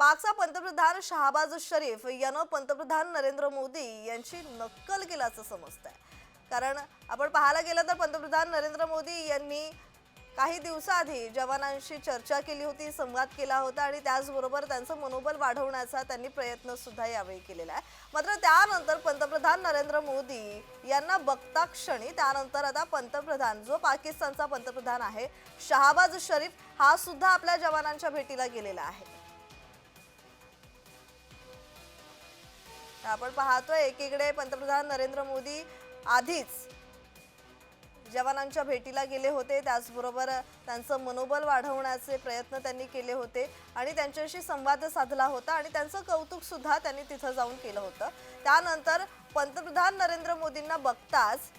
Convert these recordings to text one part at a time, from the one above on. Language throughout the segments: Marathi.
पाकचा पंतप्रधान शहबाज शरीफ यानं पंतप्रधान नरेंद्र मोदी यांची नक्कल केल्याचं समजतंय। कारण आपण पाहायला गेलं तर पंतप्रधान नरेंद्र मोदी यांनी काही दिवसाआधी जवानांशी चर्चा केली होती, संवाद केला होता आणि त्याचबरोबर त्यांचं मनोबल वाढवण्याचा त्यांनी प्रयत्न सुद्धा यावेळी केलेला आहे। मात्र त्यानंतर पंतप्रधान नरेंद्र मोदी यांना बघता क्षणी त्यानंतर आता पंतप्रधान जो पाकिस्तानचा पंतप्रधान आहे शहबाज शरीफ हा सुद्धा आपल्या जवानांच्या भेटीला गेलेला आहे। आपण पाहतोय एकीकडे पंतप्रधान नरेंद्र मोदी आधीच जवानांच्या भेटीला गेले होते, त्याचबरोबर त्यांचं मनोबल वाढवण्याचे प्रयत्न त्यांनी केले होते आणि त्यांच्याशी संवाद साधला होता आणि त्यांचं कौतुक सुद्धा त्यांनी तिथं जाऊन केलं होतं। त्यानंतर पंतप्रधान नरेंद्र मोदींना बघताच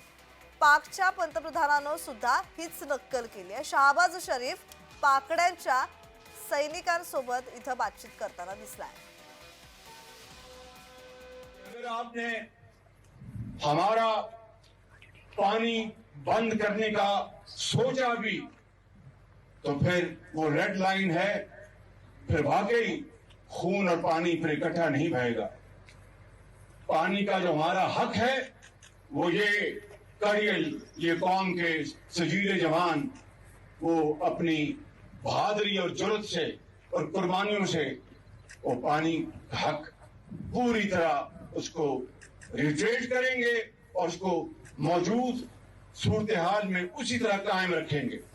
पाकच्या पंतप्रधानानं सुद्धा हीच नक्कल केली आहे। शहबाज शरीफ पाकड्यांच्या सैनिकांसोबत इथं बातचीत करताना दिसलाय। अगर आपने हमारा पानी बंद करने का सोचा भी तो फिर वो रेड लाइन है, फिर वाकई खून और पानी फिर इकट्ठा नहीं बहेगा। पानी का जो हमारा हक है वो ये कड़ियल ये कौम के सजीले जवान वो अपनी बहादुरी और जुर्रत से और कुर्बानियों से वो पानी का हक पूरी तरह उसको रिट्रेट करेंगे और उसको मौजूद सूरत हाल में उसी तरह कायम रखेंगे।